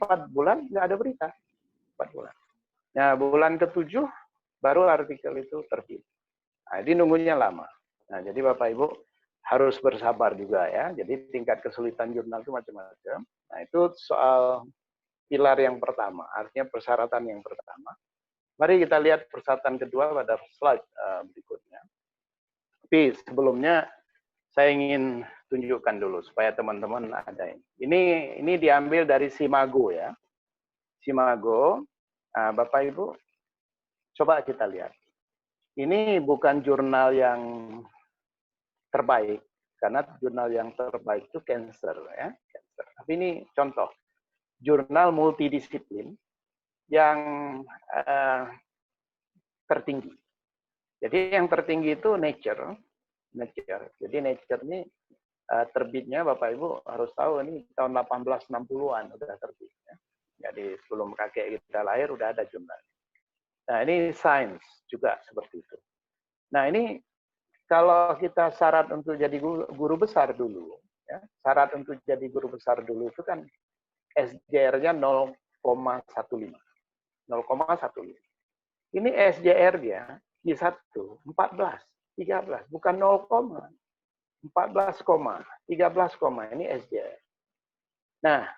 4 bulan nggak ada berita. 4 bulan. Nah, bulan ke-7 baru artikel itu terbit. Nah, ini nunggunya lama. Nah, jadi Bapak Ibu harus bersabar juga ya. Jadi tingkat kesulitan jurnal itu macam-macam. Nah, itu soal pilar yang pertama, artinya persyaratan yang pertama. Mari kita lihat persyaratan kedua pada slide berikutnya. Tapi sebelumnya saya ingin tunjukkan dulu supaya teman-teman ada ini. Ini diambil dari Simago ya. Simago, Bapak Ibu, coba kita lihat. Ini bukan jurnal yang terbaik, karena jurnal yang terbaik itu Cancer ya. Cancer. Tapi ini contoh jurnal multidisiplin yang tertinggi. Jadi yang tertinggi itu Nature. Jadi Nature ini terbitnya Bapak Ibu harus tahu ini tahun 1860-an udah terbit. Ya. Jadi sebelum kakek kita lahir udah ada jurnal. Nah ini Science juga seperti itu. Nah ini kalau kita syarat untuk jadi guru besar dulu, ya, syarat untuk jadi guru besar dulu itu kan SJR-nya 0,15. 0,15. Ini SJR-nya Q1 14, 13, bukan 0, 14, 13, ini SJR. Nah,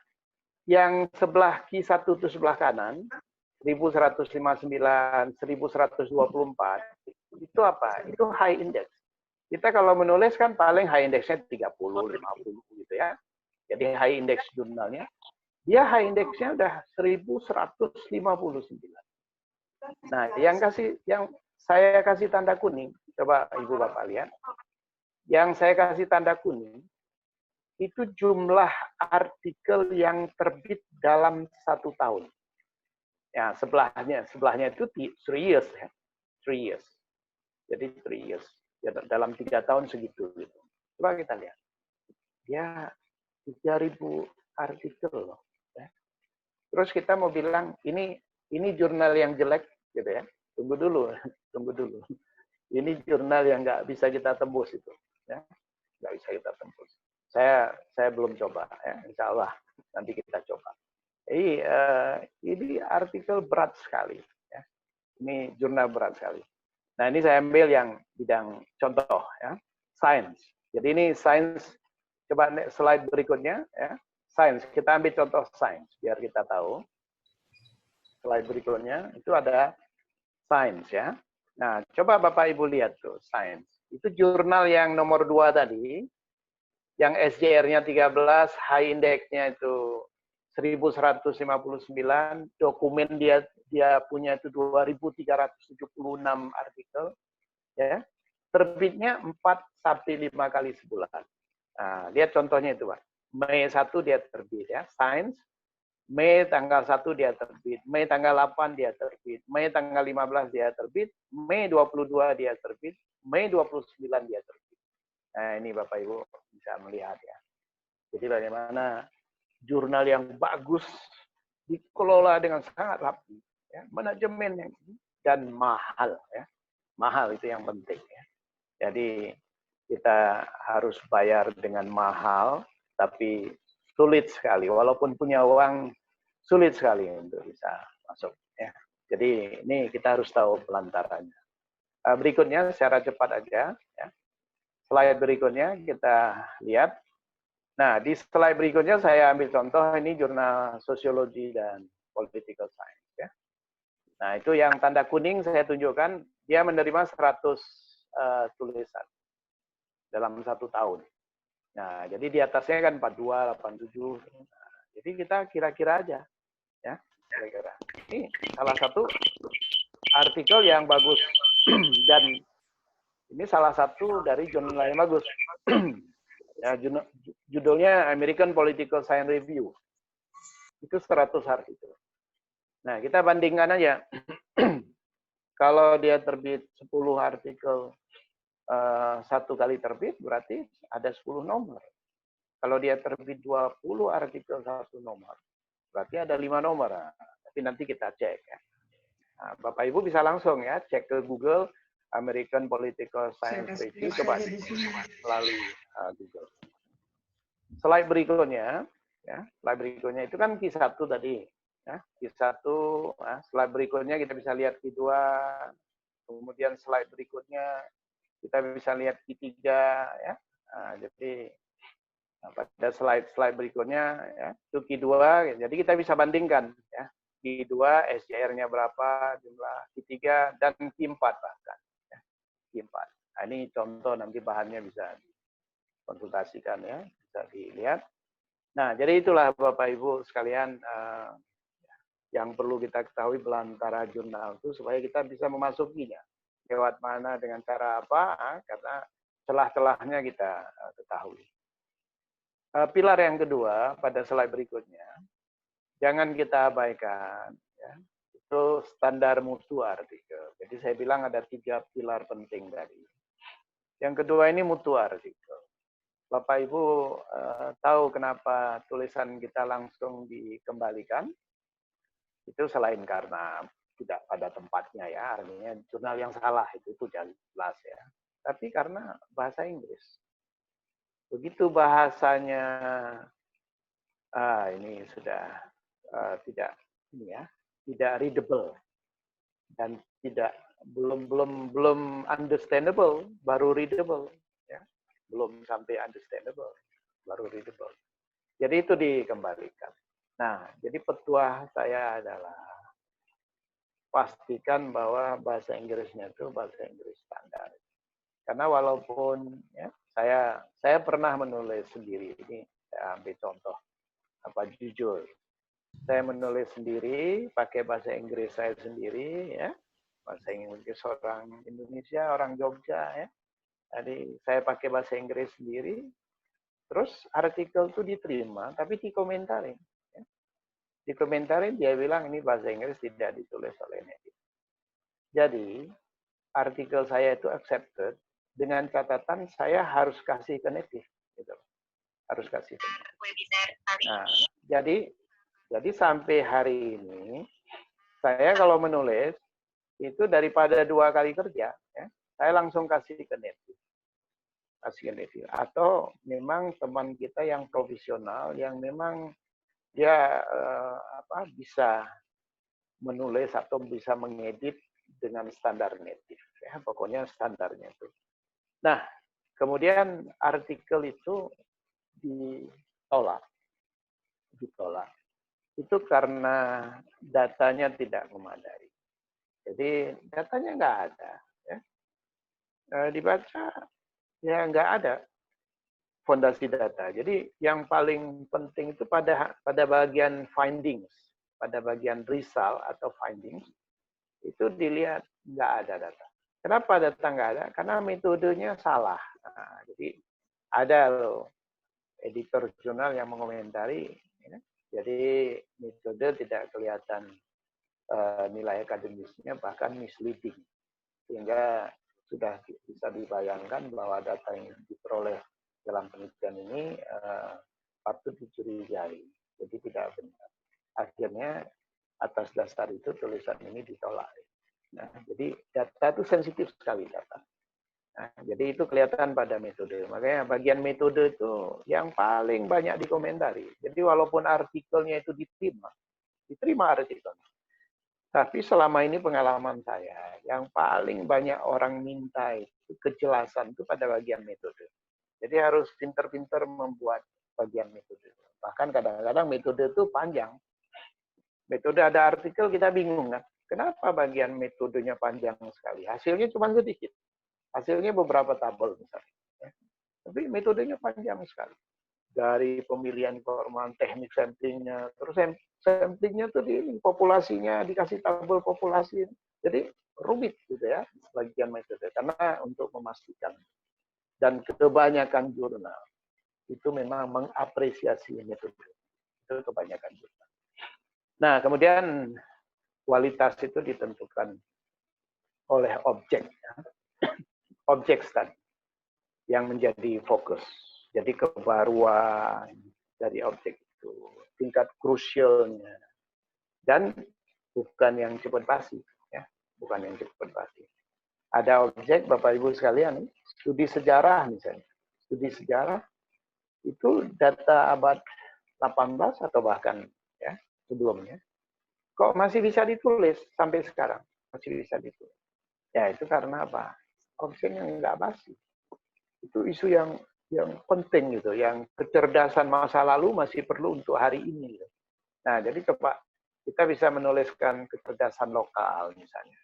yang sebelah Q1 itu sebelah kanan, 1159, 1124, itu apa? Itu high index. Kita kalau menulis kan paling high indexnya 30, 50 gitu ya. Jadi high index jurnalnya. Dia high indexnya udah 1159. Nah, yang saya kasih tanda kuning, coba Ibu Bapak lihat. Yang saya kasih tanda kuning, itu jumlah artikel yang terbit dalam 1 tahun. Ya, sebelahnya itu 3 years ya. 3 years. Jadi 3 years. Ya, dalam 3 tahun segitu gitu. Coba kita lihat. Ya 3.000 artikel loh. Ya. Terus kita mau bilang ini jurnal yang jelek gitu ya. Tunggu dulu. Ini jurnal yang nggak bisa kita tembus itu. Ya. Nggak bisa kita tembus. Saya belum coba ya. Insya Allah nanti kita coba. Ini artikel berat sekali. Ya. Ini jurnal berat sekali. Nah, ini saya ambil yang bidang contoh ya, Science. Jadi ini Science, coba slide berikutnya ya. Science, kita ambil contoh Science biar kita tahu. Slide berikutnya itu ada Science ya. Nah, coba Bapak Ibu lihat tuh Science. Itu jurnal yang nomor 2 tadi, yang SJR-nya 13, high index-nya itu 1159, dokumen dia punya itu 2.376 artikel, ya, terbitnya 4-5 kali sebulan. Nah, lihat contohnya itu Pak. Mei 1 dia terbit ya, Science. Mei tanggal 1 dia terbit, Mei tanggal 8 dia terbit, Mei tanggal 15 dia terbit, Mei 22 dia terbit, Mei 29 dia terbit. Nah, ini Bapak Ibu bisa melihat ya. Jadi bagaimana jurnal yang bagus dikelola dengan sangat rapi, ya, manajemen dan mahal, ya, mahal itu yang penting. Ya. Jadi kita harus bayar dengan mahal, tapi sulit sekali. Walaupun punya uang, sulit sekali untuk bisa masuk. Ya. Jadi ini kita harus tahu pelantarannya. Berikutnya secara cepat aja. Ya. Slide berikutnya kita lihat. Nah, di slide berikutnya saya ambil contoh ini jurnal sosiologi dan political science. Ya. Nah, itu yang tanda kuning saya tunjukkan, dia menerima 100 tulisan dalam 1 tahun. Nah, jadi di atasnya kan 42, 87. Nah, jadi kita kira-kira aja. Ya, kira-kira. Ini salah satu artikel yang bagus. Dan ini salah satu dari jurnal yang bagus. Ya, judulnya American Political Science Review. Itu 100 artikel. Nah, kita bandingkan aja. Kalau dia terbit 10 artikel 1 kali terbit, berarti ada 10 nomor. Kalau dia terbit 20 artikel 1 nomor, berarti ada 5 nomor. Nah, tapi nanti kita cek. Ya. Nah, Bapak Ibu bisa langsung ya cek ke Google American Political Science Review, coba melalui Google. Slide berikutnya, Ya, slide berikutnya itu kan Q1 tadi. Ya, Q1, nah, slide berikutnya kita bisa lihat Q2, kemudian slide berikutnya kita bisa lihat Q3, ya. Nah, jadi pada slide berikutnya ya, itu Q2, jadi kita bisa bandingkan ya. Q2 SJR-nya berapa, jumlah Q3 dan Q4 bahkan. Ya, Q4. Nah, ini contoh, nanti bahannya bisa dikonsultasikan ya, bisa dilihat. Nah, jadi itulah Bapak Ibu sekalian yang perlu kita ketahui belantara jurnal itu supaya kita bisa memasukinya. Lewat mana, dengan cara apa, karena celah-celahnya kita ketahui. Pilar yang kedua pada slide berikutnya, jangan kita abaikan, ya, itu standar mutu artikel. Jadi saya bilang ada 3 pilar penting tadi. Yang kedua ini mutu artikel. Bapak Ibu tahu kenapa tulisan kita langsung dikembalikan? Itu selain karena tidak pada tempatnya ya, artinya jurnal yang salah itu jelas ya. Tapi karena bahasa Inggris. Begitu bahasanya, ini sudah tidak ini ya, tidak readable dan belum understandable, baru readable ya. Belum sampai understandable, baru readable. Jadi itu dikembalikan. Nah, jadi petuah saya adalah pastikan bahwa bahasa Inggrisnya itu bahasa Inggris standar. Karena walaupun ya, saya pernah menulis sendiri, ini saya ambil contoh jujur. Saya menulis sendiri, pakai bahasa Inggris saya sendiri, ya, bahasa Inggris orang Indonesia, orang Jogja, ya. Jadi saya pakai bahasa Inggris sendiri, terus artikel itu diterima, tapi dikomentarin. Ya. Dikomentarin, dia bilang ini bahasa Inggris tidak ditulis oleh native. Jadi artikel saya itu accepted dengan catatan saya harus kasih ke native, gitu. Harus kasih ke native. Nah, jadi sampai hari ini saya kalau menulis itu daripada 2 kali kerja, ya, saya langsung kasih ke native. Atau memang teman kita yang profesional yang memang dia bisa menulis atau bisa mengedit dengan standar native, ya, pokoknya standarnya itu. Nah, kemudian artikel itu ditolak. Itu karena datanya tidak memadai. Jadi datanya nggak ada. Ya. Dibaca, ya nggak ada fondasi data. Jadi yang paling penting itu pada bagian findings, pada bagian result atau findings, itu dilihat nggak ada data. Kenapa data nggak ada? Karena metodenya salah. Nah, jadi ada loh editor jurnal yang mengomentari, ya, jadi metode tidak kelihatan nilai akademisnya, bahkan misleading. Sehingga sudah bisa dibayangkan bahwa data yang diperoleh dalam penelitian ini patut dicurigai. Jadi tidak benar. Akhirnya atas dasar itu tulisan ini ditolak. Nah, jadi data itu sensitif sekali data. Nah, jadi itu kelihatan pada metode. Makanya bagian metode itu yang paling banyak dikomentari. Jadi walaupun artikelnya itu diterima artikelnya. Tapi selama ini pengalaman saya, yang paling banyak orang minta itu kejelasan itu pada bagian metode. Jadi harus pinter-pinter membuat bagian metode. Bahkan kadang-kadang metode itu panjang. Metode ada artikel kita bingung kan. Kenapa bagian metodenya panjang sekali? Hasilnya cuma sedikit. Hasilnya beberapa tabel misalnya. Tapi metodenya panjang sekali. Dari pemilihan informan, teknik samplingnya, terus samplingnya tuh di populasinya dikasih tabel populasi. Jadi rumit gitu ya bagian metode. Karena untuk memastikan. Dan kebanyakan jurnal itu memang mengapresiasi metode. Itu kebanyakan jurnal. Nah, kemudian kualitas itu ditentukan oleh objek. Objek tadi yang menjadi fokus. Jadi kebaruan dari objek itu, tingkat krusialnya, dan bukan yang cepat basi, ya, bukan yang cepat basi. Ada objek, Bapak Ibu sekalian, studi sejarah misalnya, studi sejarah itu data abad 18 atau bahkan ya sebelumnya, kok masih bisa ditulis sampai sekarang, masih bisa ditulis. Ya itu karena apa? Konsen yang nggak basi. Itu isu yang penting gitu, yang kecerdasan masa lalu masih perlu untuk hari ini. Gitu. Nah, jadi coba kita bisa menuliskan kecerdasan lokal misalnya.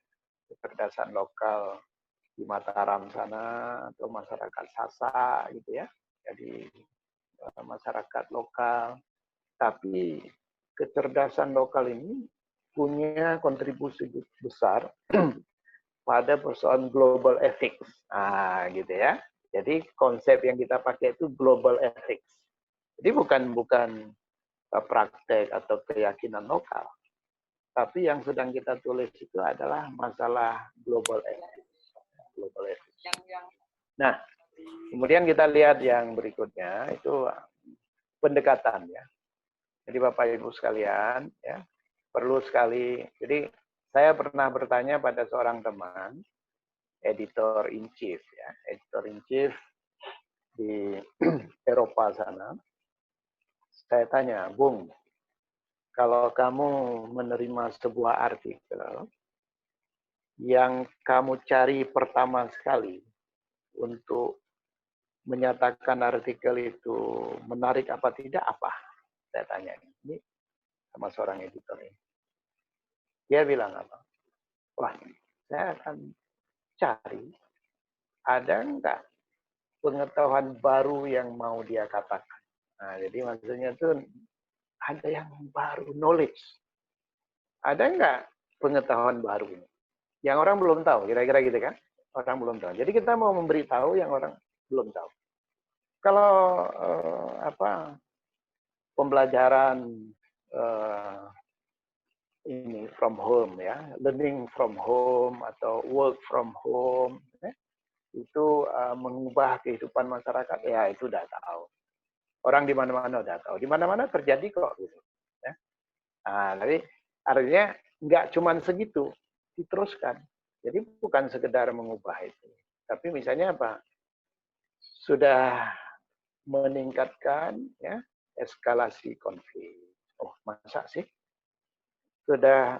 Kecerdasan lokal di Mataram sana atau masyarakat Sasak gitu ya. Jadi masyarakat lokal. Tapi kecerdasan lokal ini punya kontribusi besar pada persoalan global ethics. Nah, gitu ya. Jadi konsep yang kita pakai itu global ethics. Jadi bukan praktek atau keyakinan lokal, tapi yang sedang kita tulis itu adalah masalah global ethics. Global ethics. Nah, kemudian kita lihat yang berikutnya itu pendekatan ya. Jadi Bapak Ibu sekalian ya, perlu sekali. Jadi saya pernah bertanya pada seorang teman, editor in chief ya, editor in chief di Eropa sana. Saya tanya, Bung, kalau kamu menerima sebuah artikel yang kamu cari pertama sekali untuk menyatakan artikel itu menarik apa tidak, apa? Saya tanya ini sama seorang editor ini. Dia bilang apa? Wah, saya akan cari ada enggak pengetahuan baru yang mau dia katakan. Nah, jadi maksudnya itu ada yang baru, knowledge. Ada enggak pengetahuan baru ini? Yang orang belum tahu, kira-kira gitu kan? Orang belum tahu. Jadi kita mau memberitahu yang orang belum tahu. Kalau pembelajaran ini from home ya, learning from home atau work from home, ya, itu mengubah kehidupan masyarakat, ya itu udah tahu. Orang di mana-mana udah tahu. Di mana-mana terjadi kok gitu. Ya. Nah, tapi artinya nggak cuma segitu, diteruskan. Jadi bukan sekedar mengubah itu. Tapi misalnya apa? Sudah meningkatkan ya eskalasi konflik. Oh, masa sih? Sudah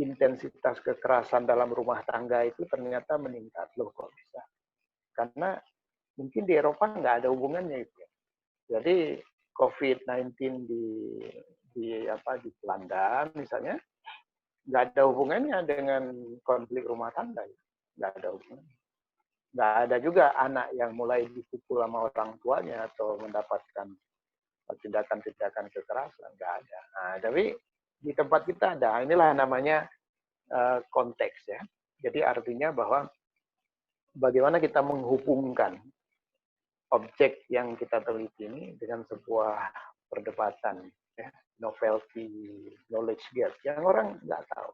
intensitas kekerasan dalam rumah tangga itu ternyata meningkat. Loh, kok bisa? Karena mungkin di Eropa nggak ada hubungannya itu. Jadi COVID-19 di Belanda misalnya nggak ada hubungannya dengan konflik rumah tangga, nggak ada hubungannya. Nggak ada juga anak yang mulai dipukul sama orang tuanya atau mendapatkan tindakan-tindakan kekerasan, nggak ada. Nah, tapi di tempat kita ada. Inilah namanya konteks ya. Jadi artinya bahwa bagaimana kita menghubungkan objek yang kita teliti ini dengan sebuah perdebatan ya, novelty knowledge gap yang orang nggak tahu.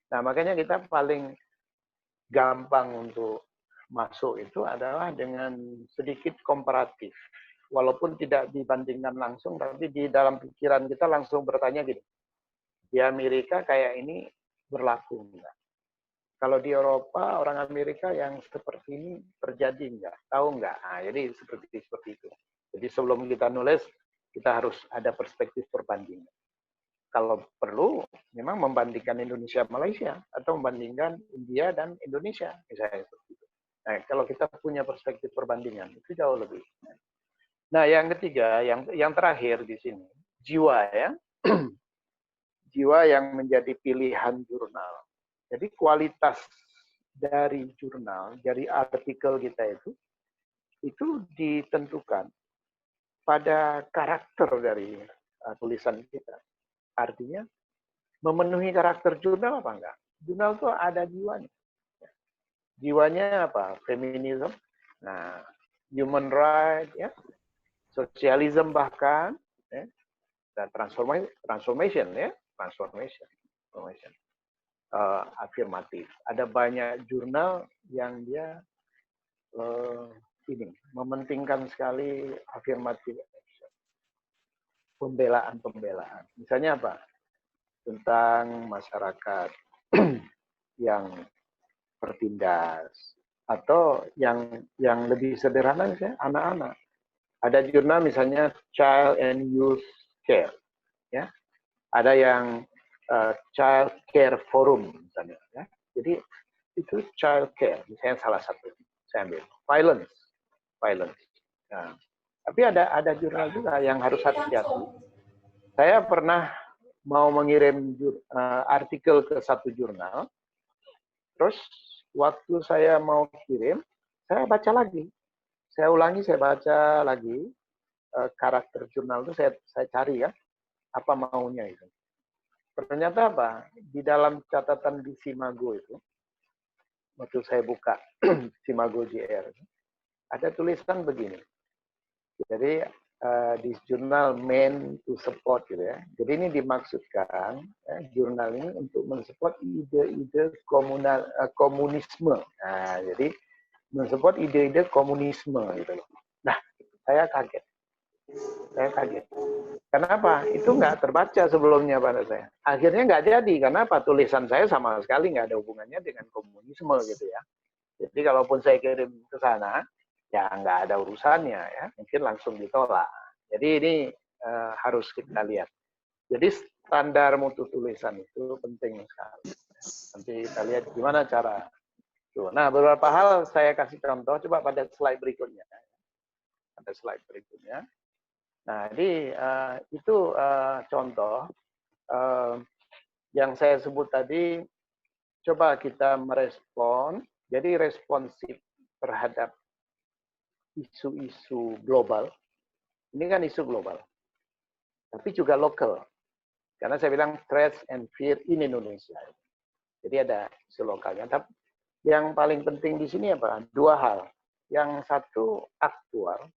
Nah, makanya kita paling gampang untuk masuk itu adalah dengan sedikit komparatif. Walaupun tidak dibandingkan langsung, tapi di dalam pikiran kita langsung bertanya gini, di Amerika kayak ini berlaku enggak? Kalau di Eropa, orang Amerika yang seperti ini terjadi enggak? Tahu enggak? Nah, jadi seperti itu. Jadi sebelum kita nulis, kita harus ada perspektif perbandingan. Kalau perlu, memang membandingkan Indonesia-Malaysia atau membandingkan India dan Indonesia, misalnya seperti itu. Nah, kalau kita punya perspektif perbandingan, itu jauh lebih. Nah, yang ketiga, yang terakhir di sini, jiwa ya. Jiwa yang menjadi pilihan jurnal. Jadi kualitas dari jurnal, dari artikel kita itu ditentukan pada karakter dari tulisan kita. Artinya, memenuhi karakter jurnal apa enggak? Jurnal itu ada jiwanya. Jiwanya apa? Feminism, nah, human right, ya, sosialisme bahkan, ya, dan transformation, ya, transformation. Afirmatif. Ada banyak jurnal yang dia mementingkan sekali afirmatif action. Pembelaan. Misalnya apa? Tentang masyarakat yang tertindas atau yang lebih sederhana misalnya anak-anak. Ada jurnal misalnya Child and Youth Care, ya. Ada yang Child Care Forum misalnya, ya. Jadi itu child care, misalnya salah satu saya ambil. Violence. Nah, tapi ada jurnal juga yang harus hati-hati. Saya pernah mau mengirim artikel ke satu jurnal, terus waktu saya mau kirim, saya baca lagi. Saya ulangi, saya baca lagi karakter jurnal itu saya cari ya, apa maunya itu. Ternyata apa? Di dalam catatan di Simago itu, waktu saya buka Simago JR, ada tulisan begini. Jadi di jurnal meant to support gitu ya. Jadi ini dimaksudkan jurnal ini untuk mensupport ide-ide komunisme. Nah, jadi mensupport ide-ide komunisme gitu loh. Nah, saya kaget. Kenapa? Itu nggak terbaca sebelumnya pada saya. Akhirnya nggak jadi. Kenapa? Tulisan saya sama sekali nggak ada hubungannya dengan komunisme gitu ya. Jadi kalaupun saya kirim ke sana, ya nggak ada urusannya ya, mungkin langsung ditolak. Jadi ini harus kita lihat. Jadi standar mutu tulisan itu penting sekali. Nanti kita lihat gimana cara. Nah, beberapa hal saya kasih contoh. Coba pada slide berikutnya. Pada slide berikutnya. Nah, jadi itu contoh yang saya sebut tadi. Coba kita merespon. Jadi responsif terhadap isu-isu global. Ini kan isu global. Tapi juga lokal. Karena saya bilang threats and fear in Indonesia. Jadi ada isu lokalnya. Tapi yang paling penting di sini apa? Dua hal. Yang satu aktual.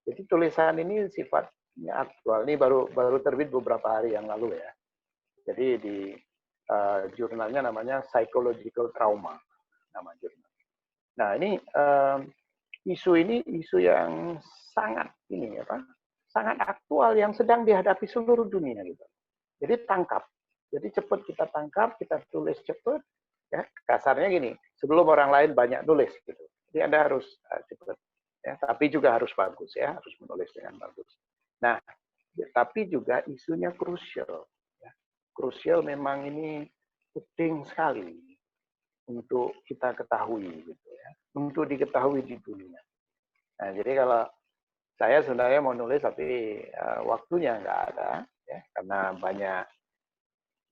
Jadi tulisan ini sifatnya aktual. Ini baru terbit beberapa hari yang lalu ya. Jadi di jurnalnya namanya Psychological Trauma. Nama jurnal. Nah ini isu ini isu yang sangat sangat aktual yang sedang dihadapi seluruh dunia gitu. Jadi tangkap. Jadi cepat kita tangkap, kita tulis cepat. Ya, kasarnya gini, sebelum orang lain banyak tulis gitu. Jadi Anda harus cepat. Ya, tapi juga harus bagus ya, harus menulis dengan bagus. Nah, tapi juga isunya krusial. Ya. Krusial memang ini penting sekali untuk kita ketahui gitu ya, untuk diketahui di dunia. Nah, jadi kalau saya sebenarnya mau nulis tapi waktunya nggak ada ya, karena banyak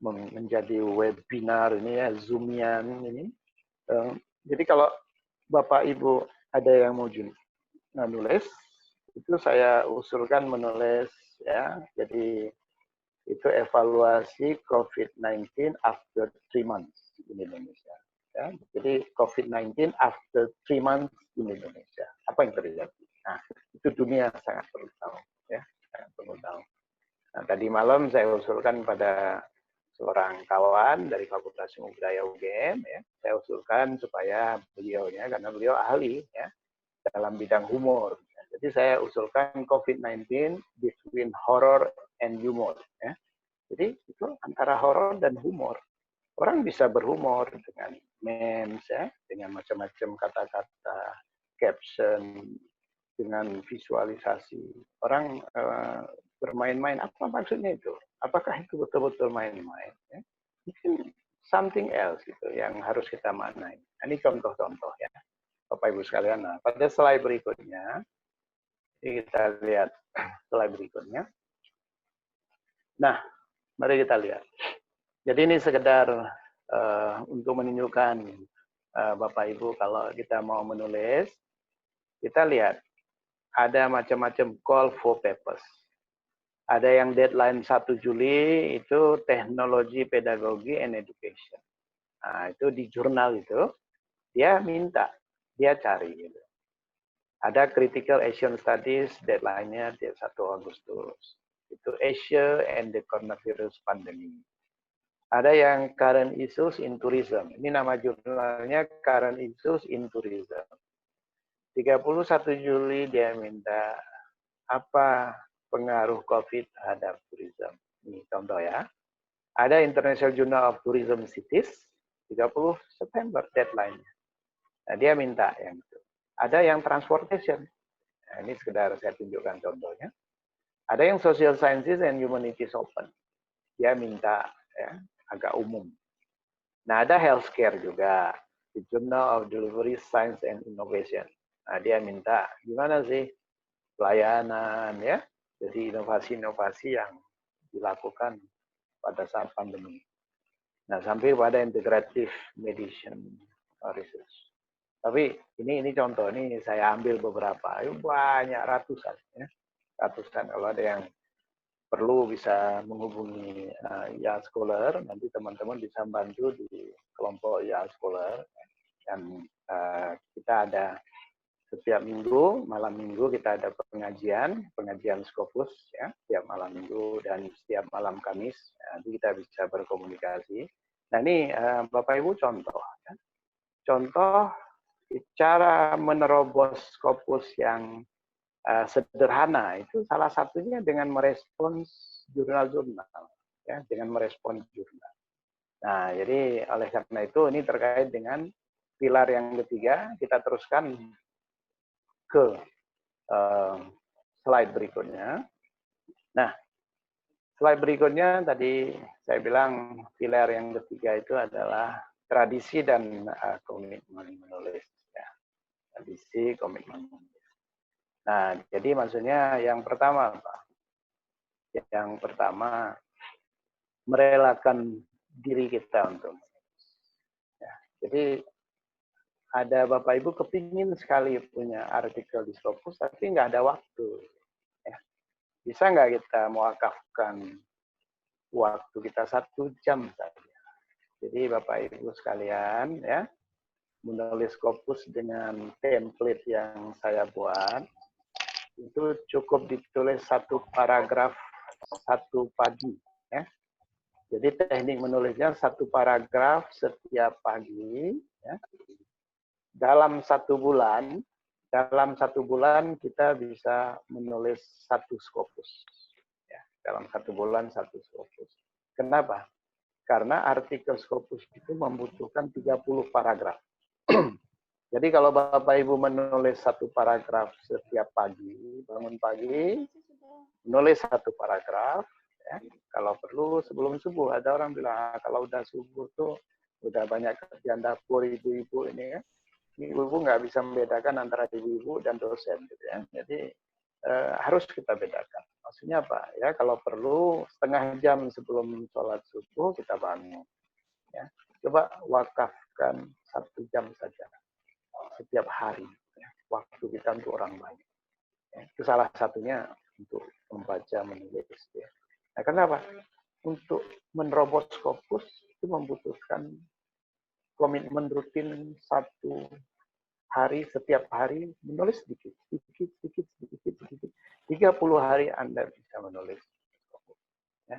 menjadi webinar ini ya, Zoomian ini. Jadi kalau Bapak Ibu ada yang mau nulis, itu saya usulkan menulis ya. Jadi itu evaluasi COVID-19 after 3 months in Indonesia. Ya, jadi COVID-19 after 3 months in Indonesia. Apa yang terjadi? Nah, itu dunia sangat perlu tahu. Ya, sangat perlu tahu. Nah, tadi malam saya usulkan pada seorang kawan dari Fakultas Ilmu Budaya UGM, ya, saya usulkan supaya beliaunya, karena beliau ahli ya dalam bidang humor. Jadi saya usulkan COVID-19 between horror and humor. Ya. Jadi itu antara horor dan humor. Orang bisa berhumor dengan memes, ya, dengan macam-macam kata-kata, caption, dengan visualisasi. Orang bermain-main, apa maksudnya itu? Apakah itu betul-betul main-main? Ya? Mungkin something else gitu yang harus kita maknai. Ini contoh-contoh ya, Bapak Ibu sekalian. Nah, pada slide berikutnya, kita lihat slide berikutnya. Nah, mari kita lihat. Jadi ini sekedar untuk menunjukkan Bapak Ibu kalau kita mau menulis, kita lihat ada macam-macam call for papers. Ada yang deadline 1 Juli itu teknologi pedagogi and education. Nah, itu di jurnal itu dia minta, dia cari gitu. Ada critical Asian studies deadline-nya 1 Agustus. Itu Asia and the coronavirus pandemic. Ada yang current issues in tourism. Ini nama jurnalnya current issues in tourism. 31 Juli dia minta apa pengaruh COVID terhadap tourism. Ini contoh ya. Ada International Journal of Tourism Cities, 30 September deadline-nya. Nah, dia minta yang itu. Ada yang transportation. Nah, ini sekedar saya tunjukkan contohnya. Ada yang Social Sciences and Humanities Open. Dia minta ya, agak umum. Nah, ada Healthcare juga. The Journal of Delivery Science and Innovation. Nah, dia minta gimana sih pelayanan ya. Jadi inovasi-inovasi yang dilakukan pada saat pandemi. Nah, sampai pada integrative medicine research. Tapi ini contoh, ini saya ambil beberapa, banyak ratusan ya. Ratusan, kalau ada yang perlu bisa menghubungi IA Scholar, nanti teman-teman bisa bantu di kelompok IA Scholar. Dan kita ada setiap minggu, malam minggu kita ada pengajian Scopus ya, setiap malam minggu dan setiap malam Kamis. Nanti kita bisa berkomunikasi. Nah ini Bapak Ibu contoh. Ya. Contoh cara menerobos Scopus yang sederhana itu salah satunya dengan merespons jurnal-jurnal, ya, dengan merespons jurnal. Nah, jadi oleh karena itu ini terkait dengan pilar yang ketiga. Kita teruskan ke slide berikutnya. Nah, slide berikutnya tadi saya bilang pilar yang ketiga itu adalah tradisi dan komitmen menulis. Ya. Tradisi, komitmen menulis. Nah, jadi maksudnya yang pertama apa? Yang pertama, merelakan diri kita untuk menulis. Ya, jadi ada Bapak Ibu kepingin sekali punya artikel di Scopus, tapi nggak ada waktu. Ya. Bisa nggak kita mewakafkan waktu kita 1 jam saja? Jadi Bapak Ibu sekalian, ya, menulis Scopus dengan template yang saya buat, itu cukup ditulis 1 paragraf 1 pagi. Ya. Jadi teknik menulisnya 1 paragraf setiap pagi. Ya. Dalam 1 bulan kita bisa menulis 1 Scopus. Ya. Dalam 1 bulan 1 Scopus. Kenapa? Karena artikel Scopus itu membutuhkan 30 paragraf. Jadi kalau Bapak Ibu menulis 1 paragraf setiap pagi, bangun pagi, menulis 1 paragraf, ya. Kalau perlu sebelum subuh. Ada orang bilang, kalau udah subuh tuh udah banyak kerjaan dapur ibu-ibu ini ya. Ibu-ibu nggak bisa membedakan antara ibu-ibu dan dosen, gitu ya. Jadi harus kita bedakan. Maksudnya apa? Ya, kalau perlu setengah jam sebelum sholat subuh kita bangun. Ya. Coba wakafkan 1 jam saja setiap hari. Ya. Waktu kita untuk orang banyak. Ya. Itu salah satunya untuk membaca, menulis. Ya. Nah, kenapa? Untuk menerobos Scopus itu membutuhkan komitmen rutin 1 hari, setiap hari menulis sedikit. 30 hari Anda bisa menulis. Ya.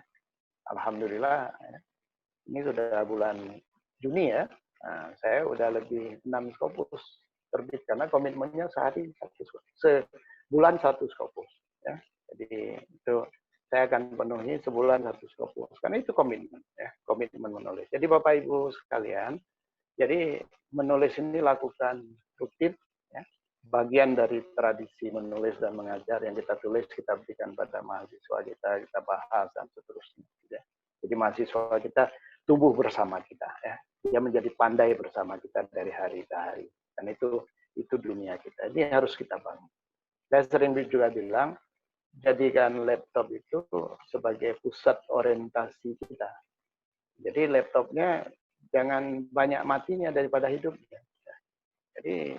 Alhamdulillah, ya. Ini sudah bulan Juni ya. Nah, saya udah lebih 6 Scopus terbit karena komitmennya sehari 1 sebulan 1 Scopus. Ya. Jadi itu saya akan penuhi sebulan 1 Scopus karena itu komitmen, ya, komitmen menulis. Jadi Bapak Ibu sekalian, jadi menulis ini lakukan rutin, ya. Bagian dari tradisi menulis dan mengajar yang kita tulis kita berikan pada mahasiswa kita bahas dan seterusnya. Ya. Jadi mahasiswa kita tumbuh bersama kita, ya. Dia menjadi pandai bersama kita dari hari ke hari. Dan itu dunia kita. Ini harus kita bangun. Saya sering juga bilang, jadikan laptop itu sebagai pusat orientasi kita. Jadi laptopnya jangan banyak matinya daripada hidupnya. Jadi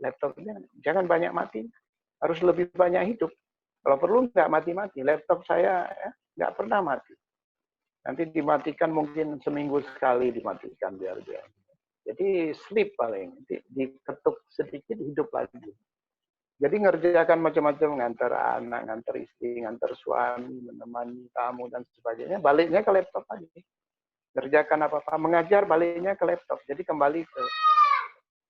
laptopnya jangan banyak mati, harus lebih banyak hidup. Kalau perlu nggak mati-mati. Laptop saya ya, nggak pernah mati. Nanti dimatikan mungkin seminggu sekali dimatikan biar. Jadi sleep paling, diketuk sedikit hidup lagi. Jadi ngerjakan macam-macam, ngantar anak, ngantar istri, ngantar suami, menemani tamu dan sebagainya, baliknya ke laptop lagi. Kerjakan apa-apa, mengajar baliknya ke laptop. Jadi kembali ke,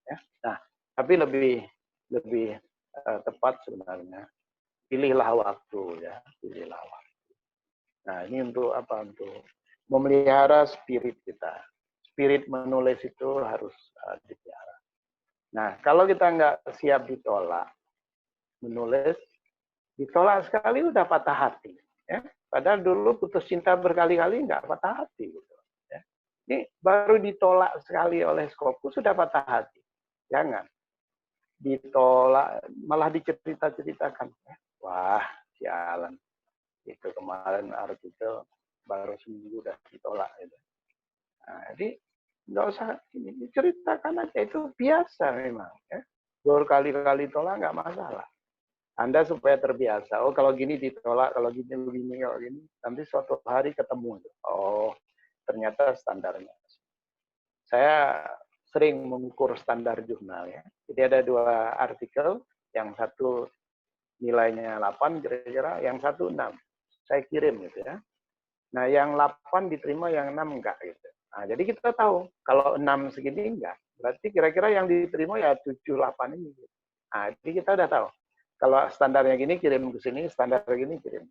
ya. Nah, tapi lebih tepat sebenarnya, pilihlah waktu, ya, pilihlah waktu. Nah, ini untuk apa? Untuk memelihara spirit kita. Spirit menulis itu harus dipelihara. Nah, kalau kita nggak siap ditolak, menulis, ditolak sekali udah patah hati. Ya. Padahal dulu putus cinta berkali-kali nggak patah hati. Gitu. Ya. Ini baru ditolak sekali oleh Scopus sudah patah hati. Jangan. Ditolak, malah dicerita-ceritakan. Wah, sialan. Itu kemarin artikel baru seminggu udah ditolak. Gitu. Nah, jadi nggak usah ini ceritakan aja, itu biasa memang. Ya. Berkali-kali tolak nggak masalah. Anda supaya terbiasa. Oh, kalau gini ditolak, kalau gini begini, kalau gini. Nanti suatu hari ketemu. Oh, ternyata standarnya. Saya sering mengukur standar jurnal ya. Jadi ada 2 artikel, yang satu nilainya 8 kira-kira, yang satu 6. Saya kirim gitu ya. Nah, yang 8 diterima, yang 6 enggak gitu. Nah, jadi kita tahu kalau 6 segini enggak, berarti kira-kira yang diterima ya 7, 8 ini. Nah, jadi kita udah tahu. Kalau standarnya gini kirim ke sini, standar gini kirim.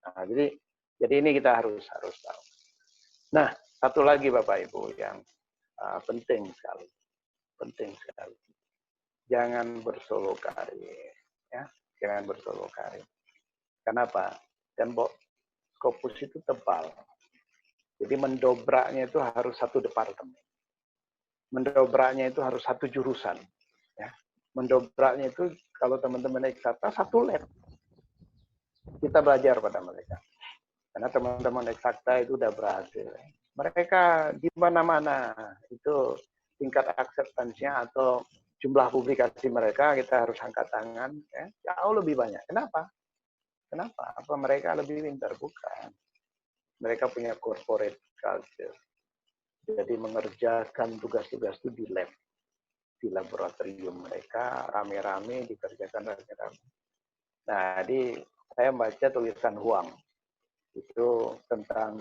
Nah, jadi ini kita harus tahu. Nah, satu lagi Bapak Ibu yang penting sekali. Jangan bersolo karir, ya. Jangan bersolo karir. Kenapa? Tembok Scopus itu tebal. Jadi mendobraknya itu harus satu departemen. Mendobraknya itu harus satu jurusan. Ya. Mendobraknya itu kalau teman-teman eksakta satu lab. Kita belajar pada mereka. Karena teman-teman eksakta itu udah berhasil. Mereka di mana-mana itu tingkat akseptansinya atau jumlah publikasi mereka kita harus angkat tangan ya, jauh lebih banyak. Kenapa? Apa mereka lebih pintar? Bukan. Mereka punya corporate culture. Jadi mengerjakan tugas-tugas itu di lab. Di laboratorium mereka rame-rame dikerjakan rame-rame. Nah, jadi saya baca tulisan Huang itu tentang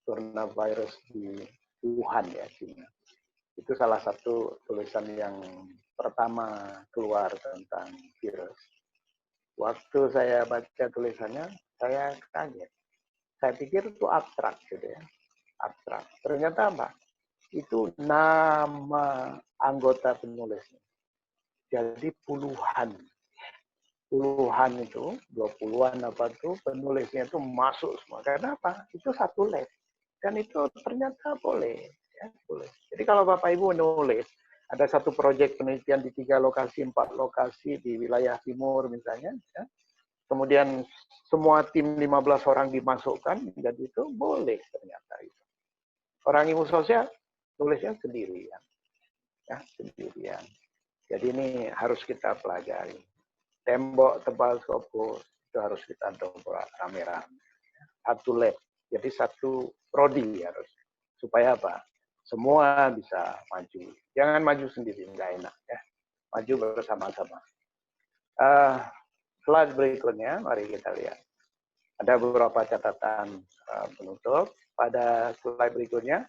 coronavirus di Wuhan ya China. Itu salah satu tulisan yang pertama keluar tentang virus. Waktu saya baca tulisannya, saya kaget. Saya pikir itu abstrak gitu ya. Abstrak. Ternyata apa? Itu nama anggota penulisnya. Jadi puluhan itu, 20-an apa tuh, penulisnya itu masuk semua. Karena apa? Itu satu lab. Dan itu ternyata boleh. Ya, boleh. Jadi kalau Bapak Ibu menulis, ada satu proyek penelitian di 3 lokasi, 4 lokasi di wilayah timur misalnya, ya. Kemudian semua tim 15 orang dimasukkan, jadi itu boleh ternyata itu. Orang ilmu sosial tulisnya sendirian. Ya, sendirian. Jadi ini harus kita pelajari. Tembok tebal Scopus itu harus kita dobrak rame-rame. Satu lab, jadi satu prodi harus. Supaya apa? Semua bisa maju. Jangan maju sendiri, nggak enak ya. Maju bersama-sama. Slide berikutnya, mari kita lihat. Ada beberapa catatan penutup. Pada slide berikutnya,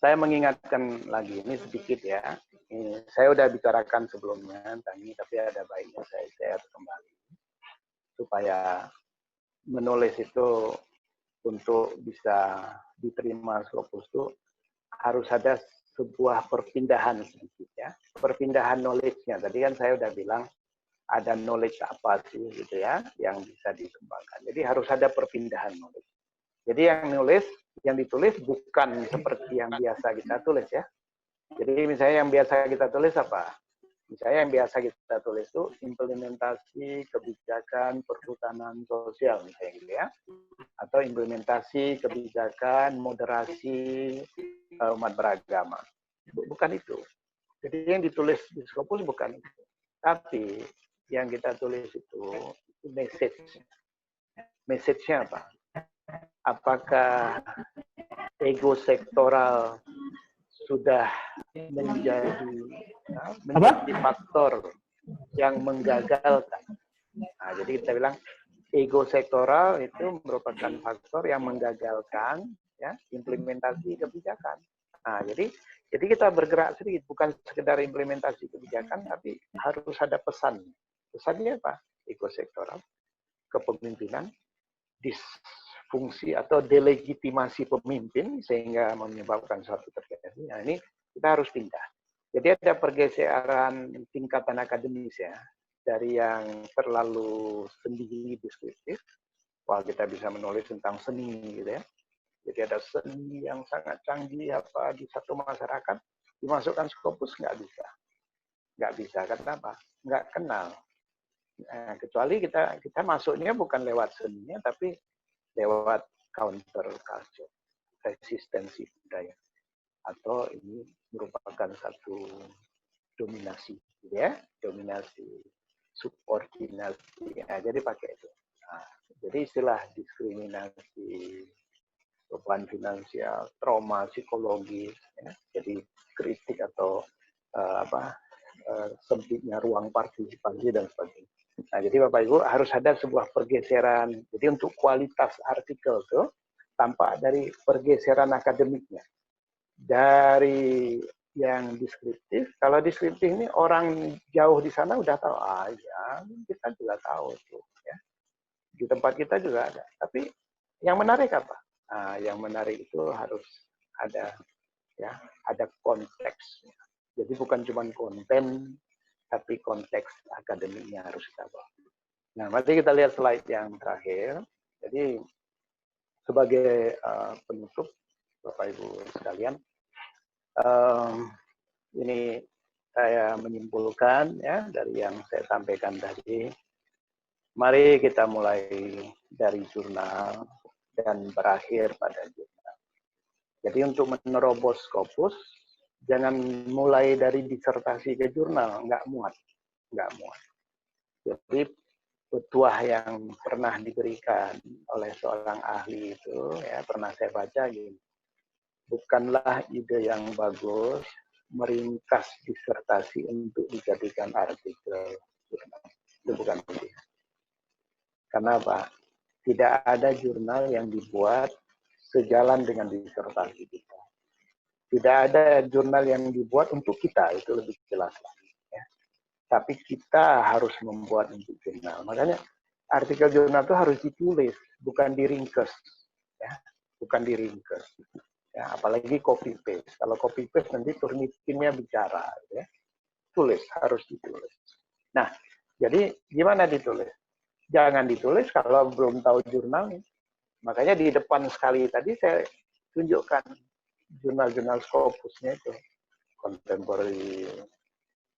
saya mengingatkan lagi, ini sedikit ya. Ini, saya sudah bicarakan sebelumnya tadi, tapi ada baiknya saya share kembali. Supaya menulis itu untuk bisa diterima Scopus itu harus ada sebuah perpindahan sedikit ya. Perpindahan knowledge-nya. Tadi kan saya udah bilang ada knowledge apa sih gitu ya yang bisa dikembangkan. Jadi harus ada perpindahan knowledge. Jadi yang ditulis bukan seperti yang biasa kita tulis ya. Jadi misalnya yang biasa kita tulis apa? Misalnya yang biasa kita tulis itu implementasi kebijakan perhutanan sosial misalnya gitu ya. Atau implementasi kebijakan moderasi umat beragama. Bukan itu. Jadi yang ditulis di Scopus bukan itu. Tapi yang kita tulis itu message. Message-nya apa? Apakah ego sektoral sudah menjadi faktor yang menggagalkan. Nah, jadi kita bilang ego sektoral itu merupakan faktor yang menggagalkan ya implementasi kebijakan. Nah, jadi kita bergerak sedikit, bukan sekedar implementasi kebijakan, tapi harus ada pesan. Pesannya apa? Ego sektoral, kepemimpinan, disfungsi atau delegitimasi pemimpin sehingga menyebabkan suatu terjadi. Nah, ini kita harus pindah. Jadi ada pergeseran tingkatan akademis ya, dari yang terlalu seni deskriptif, wah kita bisa menulis tentang seni gitu ya. Jadi ada seni yang sangat canggih apa di satu masyarakat, dimasukkan Scopus nggak bisa. Kenapa? Nggak kenal. Nah, kecuali kita masuknya bukan lewat seninya, tapi lewat counter culture, resistensi budaya, atau ini merupakan satu dominasi, ya, dominasi, subordinasi. Nah, jadi pakai itu. Nah, jadi istilah diskriminasi, beban finansial, trauma psikologis, ya, jadi kritik atau sempitnya ruang partisipasi dan sebagainya. Nah, jadi Bapak Ibu harus ada sebuah pergeseran. Jadi untuk kualitas artikel itu tampak dari pergeseran akademiknya. Dari yang deskriptif, kalau deskriptif ini orang jauh di sana udah tahu, ya kita juga tahu tuh, ya. Di tempat kita juga ada. Tapi yang menarik apa? Nah, yang menarik itu harus ada, ya, ada konteks. Jadi bukan cuma konten, tapi konteks akademiknya harus kita bawa. Nah, mari kita lihat slide yang terakhir. Jadi sebagai penutup, Bapak Ibu sekalian, ini saya menyimpulkan ya dari yang saya sampaikan tadi. Mari kita mulai dari jurnal dan berakhir pada jurnal. Jadi untuk menerobos Scopus, jangan mulai dari disertasi ke jurnal, nggak muat. Jadi petuah yang pernah diberikan oleh seorang ahli itu, ya pernah saya baca gini, bukanlah ide yang bagus meringkas disertasi untuk dijadikan artikel jurnal. Itu bukan pilihan. Karena apa? Tidak ada jurnal yang dibuat sejalan dengan disertasi kita. Tidak ada jurnal yang dibuat untuk kita, itu lebih jelas lagi. Ya. Tapi kita harus membuat untuk jurnal. Makanya artikel jurnal itu harus ditulis, bukan diringkes. Ya. Bukan diringkes. Ya, apalagi copy paste. Kalau copy paste nanti Turnitinnya bicara. Ya. Tulis, harus ditulis. Nah, jadi gimana ditulis? Jangan ditulis kalau belum tahu jurnalnya. Makanya di depan sekali tadi saya tunjukkan jurnal-jurnal Scopusnya itu. Contemporary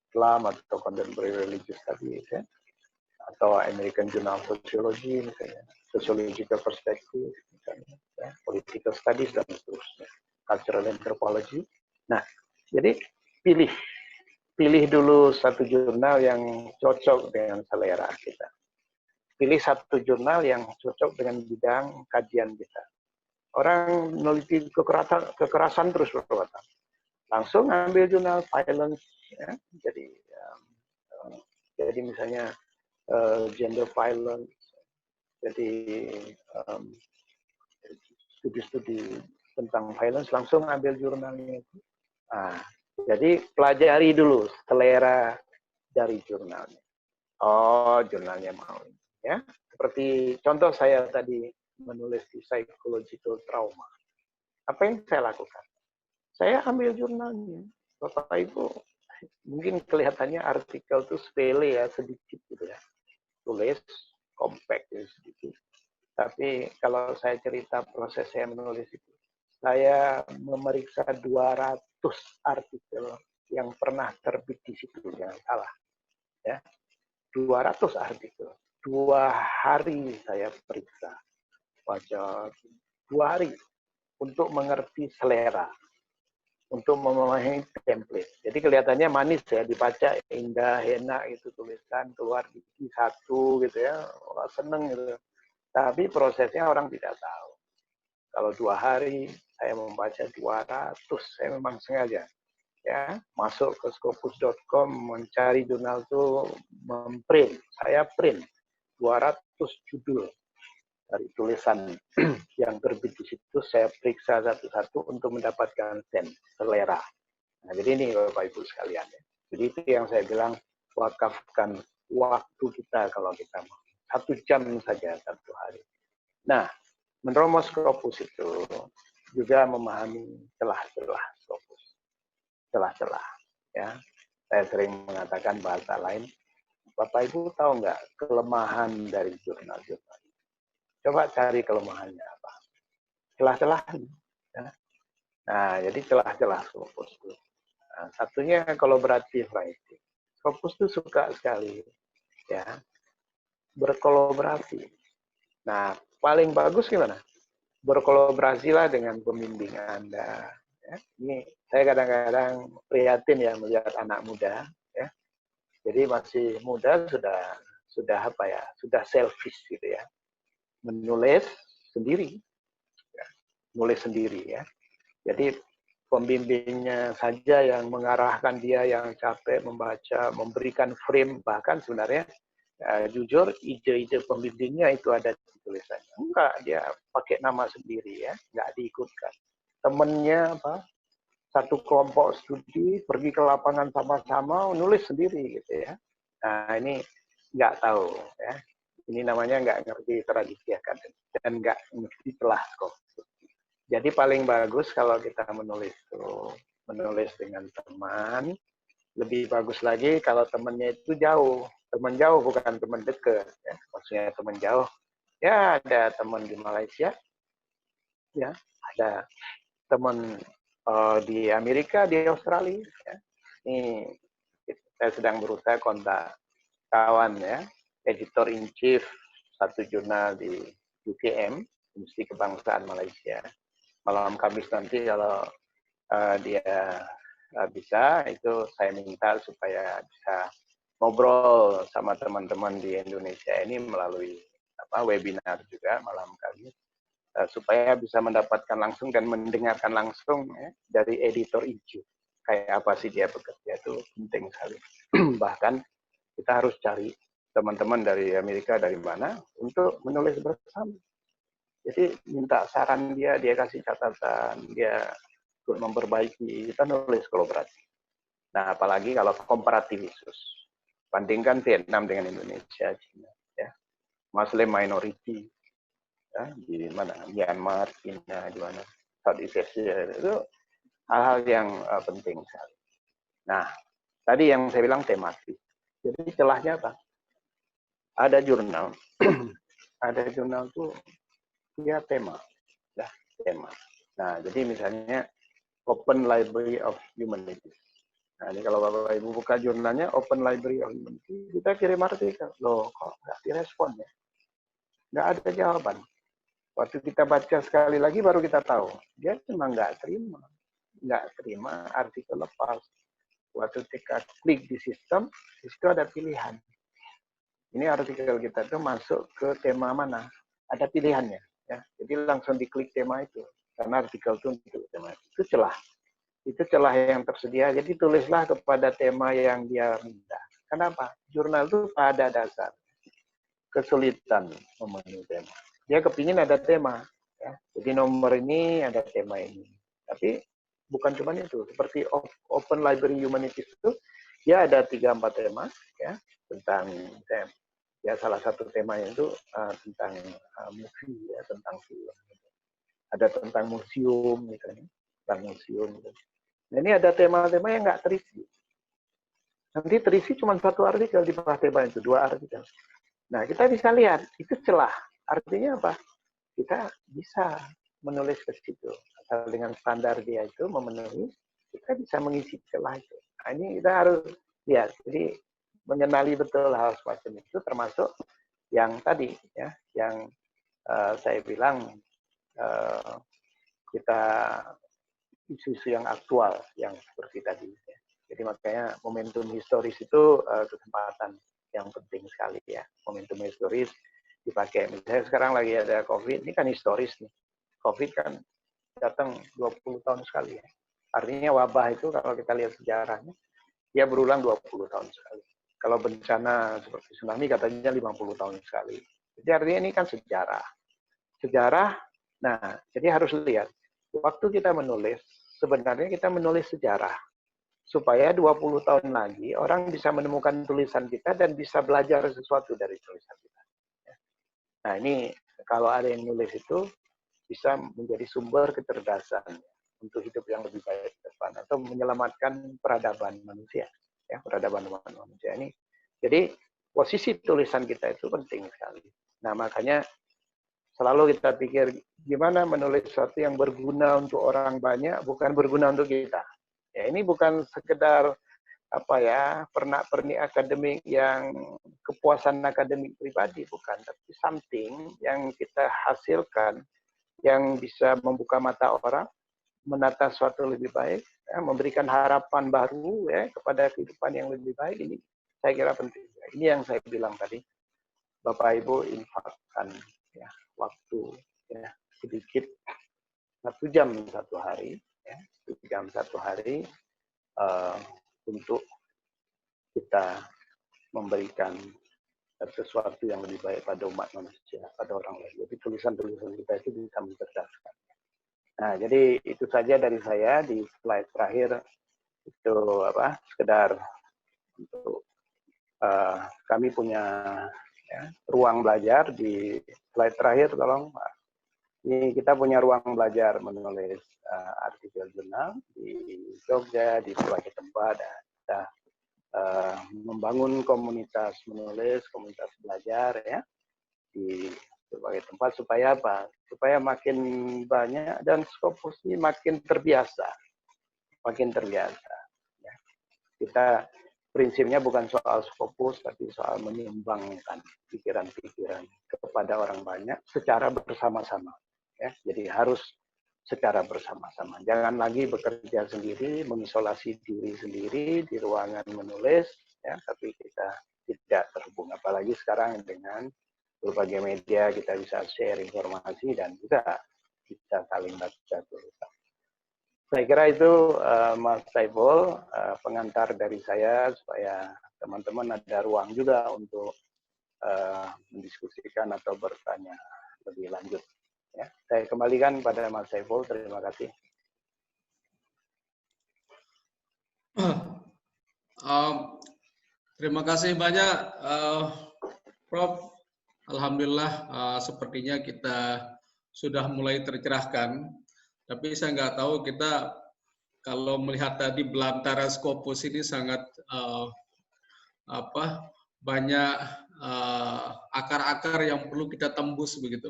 Islam atau Contemporary Religious Studies, ya. Atau American Journal of Sociology, misalnya. Sociological Perspective, misalnya. Ya. Political Studies, dan seterusnya. Cultural Anthropology. Nah, jadi pilih dulu satu jurnal yang cocok dengan selera kita. Pilih satu jurnal yang cocok dengan bidang kajian kita. Orang meneliti kekerasan terus berkata, langsung ambil jurnal violence, ya. Jadi misalnya gender violence, jadi studi-studi tentang violence, langsung ambil jurnalnya itu. Nah, jadi pelajari dulu selera dari jurnalnya. Oh, jurnalnya mau. Ya, seperti contoh saya tadi menulis di psychological trauma. Apa yang saya lakukan? Saya ambil jurnalnya. Bapak Ibu, mungkin kelihatannya artikel itu sepele ya, sedikit gitu ya. Tulis, compact ya, sedikit. Tapi kalau saya cerita proses saya menulis itu, saya memeriksa 200 artikel yang pernah terbit di situ, jangan salah. Ya, 200 artikel. 2 hari saya periksa, baca 2 hari untuk mengerti selera, untuk memahami template. Jadi kelihatannya manis ya, dibaca indah, enak itu tulisan keluar di satu gitu ya, wah, seneng gitu. Tapi prosesnya orang tidak tahu. Kalau 2 hari saya membaca 200, saya memang sengaja ya masuk ke scopus.com mencari jurnal itu, memprint. Saya print 200 judul dari tulisan yang terbit di situ, saya periksa satu-satu untuk mendapatkan selera. Nah, jadi ini Bapak Ibu sekalian. Ya. Jadi itu yang saya bilang, wakafkan waktu kita kalau kita mau. 1 jam saja satu hari. Nah, menerobos Scopus itu juga memahami celah-celah Scopus. Celah-celah. Ya, saya sering mengatakan bahasa lain. Bapak Ibu tahu nggak kelemahan dari jurnal-jurnal? Coba cari kelemahannya apa. Celah-celah. Ya. Nah, jadi celah-celah Scopus itu. Nah, satunya collaborative writing. Scopus itu suka sekali ya berkolaborasi. Nah, paling bagus gimana? Berkolaborasilah dengan pembimbing Anda. Ya. Ini saya kadang-kadang prihatin ya melihat anak muda. Ya. Jadi masih muda sudah apa ya? Sudah selfish gitu ya. Menulis sendiri, ya. Nulis sendiri ya. Jadi pembimbingnya saja yang mengarahkan dia yang capek membaca, memberikan frame, bahkan sebenarnya jujur ide-ide pembimbingnya itu ada di tulisannya. Enggak, dia pakai nama sendiri ya, enggak diikutkan. Temennya apa? Satu kelompok studi pergi ke lapangan sama-sama nulis sendiri gitu ya. Nah ini nggak tahu ya. Ini namanya nggak ngerti tradisi akademik dan nggak ngerti telah kok. Jadi paling bagus kalau kita menulis tuh menulis dengan teman. Lebih bagus lagi kalau temannya itu jauh. Teman jauh bukan teman dekat. Ya. Maksudnya teman jauh. Ya ada teman di Malaysia. Ya ada teman di Amerika, di Australia. Ya. Ini saya sedang berusaha kontak kawan ya, editor in chief satu jurnal di UKM, Institut Kebangsaan Malaysia. Malam Kamis nanti kalau dia bisa, itu saya minta supaya bisa ngobrol sama teman-teman di Indonesia ini melalui webinar juga malam Kamis, supaya bisa mendapatkan langsung dan mendengarkan langsung ya, dari editor in chief. Kayak apa sih dia bekerja, itu penting sekali. Bahkan kita harus cari teman-teman dari Amerika dari mana untuk menulis bersama. Jadi minta saran dia kasih catatan, dia memperbaiki, kita nulis kolaborasi. Nah, apalagi kalau komparatif khusus. Bandingkan Vietnam dengan Indonesia, China, ya. Muslim minority, ya, di mana Myanmar, China, di mana Southeast Asia, itu hal-hal yang penting sekali. Nah, tadi yang saya bilang tematik. Jadi celahnya apa? Ada jurnal, ada jurnal tuh dia tema, ya tema. Nah, jadi misalnya Open Library of Humanities. Nah, ini kalau Bapak Ibu buka jurnalnya Open Library of Humanities, kita kirim artikel. Loh, kok nggak direspon ya? Nggak ada jawaban. Waktu kita baca sekali lagi baru kita tahu. Dia memang nggak terima artikel lepas. Waktu kita klik di sistem, di situ ada pilihan. Ini artikel kita tuh masuk ke tema mana? Ada pilihannya. Ya. Jadi langsung diklik tema itu. Karena artikel itu untuk tema itu celah. Itu celah yang tersedia. Jadi tulislah kepada tema yang dia minta. Kenapa? Jurnal itu pada dasar kesulitan memenuhi tema. Dia kepingin ada tema. Ya. Jadi nomor ini ada tema ini. Tapi bukan cuma itu. Seperti Open Library Humanities itu, dia ada 3-4 tema ya tentang ya salah satu temanya itu tentang movie ya, tentang film. Ada tentang museum misalnya, tentang museum. Gitu. Nah, ini ada tema-tema yang nggak terisi. Nanti terisi cuma satu artikel di bawah tema itu, 2 artikel. Nah, kita bisa lihat itu celah. Artinya apa? Kita bisa menulis ke situ. Asal dengan standar dia itu memenuhi, kita bisa mengisi celah itu. Nah, ini kita harus lihat. Jadi mengenali betul hal semacam itu termasuk yang tadi ya, yang saya bilang kita isu-isu yang aktual yang seperti tadi. Ya. Jadi makanya momentum historis itu kesempatan yang penting sekali ya. Momentum historis dipakai. Misalnya sekarang lagi ada COVID, ini kan historis nih. COVID kan datang 20 tahun sekali ya. Artinya wabah itu kalau kita lihat sejarahnya, dia berulang 20 tahun sekali. Kalau bencana seperti tsunami katanya 50 tahun sekali. Jadi artinya ini kan sejarah. Sejarah, nah jadi harus lihat. Waktu kita menulis, sebenarnya kita menulis sejarah. Supaya 20 tahun lagi orang bisa menemukan tulisan kita dan bisa belajar sesuatu dari tulisan kita. Nah ini kalau ada yang nulis itu bisa menjadi sumber kecerdasan. untuk hidup yang lebih baik ke depan atau menyelamatkan peradaban manusia, ya, peradaban manusia ini. Jadi posisi tulisan kita itu penting sekali. Nah, makanya selalu kita pikir gimana menulis sesuatu yang berguna untuk orang banyak, bukan berguna untuk kita. Ya, ini bukan sekedar apa ya, pernak-pernik akademik yang kepuasan akademik pribadi, bukan, tapi something yang kita hasilkan yang bisa membuka mata orang, menata sesuatu lebih baik, ya, memberikan harapan baru ya kepada kehidupan yang lebih baik. Ini saya kira penting. Ini yang saya bilang tadi, Bapak Ibu infakkan ya waktu ya sedikit 1 jam 1 hari, ya, 1 jam 1 hari untuk kita memberikan sesuatu yang lebih baik pada umat manusia, pada orang lain. Jadi tulisan-tulisan kita itu bisa mencerdaskan. Nah, jadi itu saja dari saya di slide terakhir itu apa? Sekedar untuk kami punya ya, ruang belajar di slide terakhir, tolong. Ini kita punya ruang belajar menulis artikel jurnal di Jogja, di berbagai tempat. Kita membangun komunitas menulis, komunitas belajar ya di berbagai tempat supaya apa? Supaya makin banyak dan Scopus ini makin terbiasa, Ya. Kita prinsipnya bukan soal Scopus, tapi soal menyumbangkan pikiran-pikiran kepada orang banyak secara bersama-sama. Ya, jadi harus secara bersama-sama. Jangan lagi bekerja sendiri, mengisolasi diri sendiri di ruangan menulis, ya, tapi kita tidak terhubung. Apalagi sekarang dengan berbagai media kita bisa share informasi dan bisa saling baca tulisan. Saya kira itu Mas Saiful, pengantar dari saya supaya teman-teman ada ruang juga untuk mendiskusikan atau bertanya lebih lanjut. Ya, saya kembalikan pada Mas Saiful. Terima kasih. Terima kasih banyak, Prof. Alhamdulillah, sepertinya kita sudah mulai tercerahkan. Tapi saya nggak tahu, kita kalau melihat tadi belantara Scopus ini sangat banyak akar-akar yang perlu kita tembus begitu.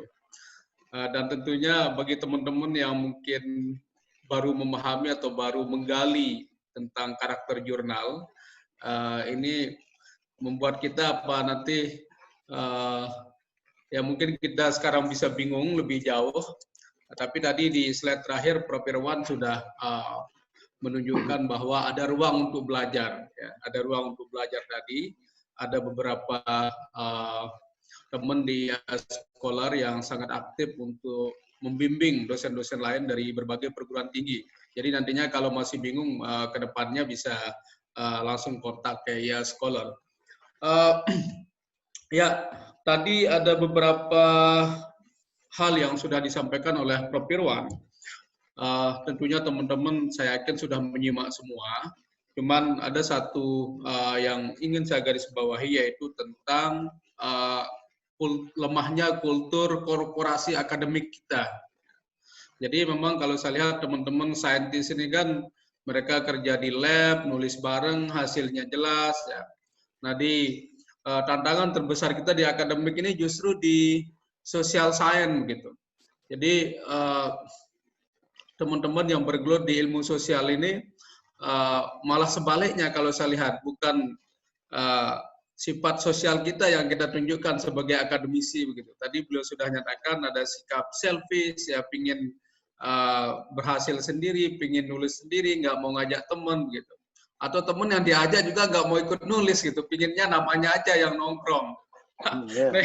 Dan tentunya bagi teman-teman yang mungkin baru memahami atau baru menggali tentang karakter jurnal, ini membuat kita nanti ya mungkin kita sekarang bisa bingung lebih jauh. Tapi tadi di slide terakhir Prof. Irwan sudah menunjukkan bahwa ada ruang untuk belajar. Ya. Ada ruang untuk belajar tadi. Ada beberapa teman di Scholar yang sangat aktif untuk membimbing dosen-dosen lain dari berbagai perguruan tinggi. Jadi nantinya kalau masih bingung ke depannya bisa langsung kontak ke IA Scholar. Ya, tadi ada beberapa hal yang sudah disampaikan oleh Prof. Irwan. Tentunya teman-teman saya yakin sudah menyimak semua. Cuman ada satu yang ingin saya garis bawahi, yaitu tentang lemahnya kultur korporasi akademik kita. Jadi memang kalau saya lihat teman-teman saintis ini kan mereka kerja di lab, nulis bareng, hasilnya jelas. Ya. Nah, tantangan terbesar kita di akademik ini justru di social science gitu. Jadi teman-teman yang bergelut di ilmu sosial ini malah sebaliknya kalau saya lihat, bukan sifat sosial kita yang kita tunjukkan sebagai akademisi begitu. Tadi beliau sudah nyatakan ada sikap selfish, ya pingin berhasil sendiri, pingin nulis sendiri, nggak mau ngajak teman gitu. Atau teman yang diajak juga nggak mau ikut nulis gitu, pinginnya namanya aja yang nongkrong. Nah,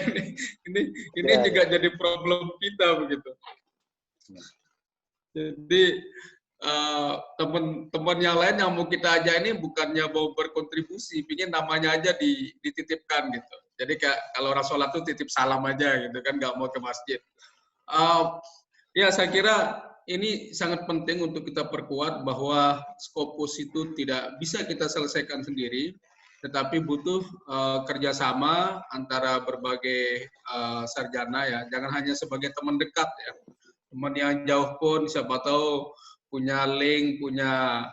ini juga jadi problem kita begitu. Jadi teman-teman yang lain yang mau kita ajak ini bukannya mau berkontribusi, pingin namanya aja dititipkan gitu. Jadi kalau orang sholat tuh titip salam aja gitu kan, nggak mau ke masjid. Ya saya kira ini sangat penting untuk kita perkuat bahwa Scopus itu tidak bisa kita selesaikan sendiri, tetapi butuh kerjasama antara berbagai sarjana ya, jangan hanya sebagai teman dekat ya, teman yang jauh pun siapa tahu punya link, punya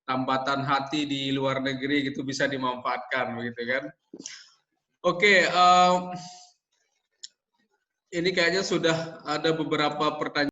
tambatan hati di luar negeri gitu bisa dimanfaatkan begitu kan. Oke, ini kayaknya sudah ada beberapa pertanyaan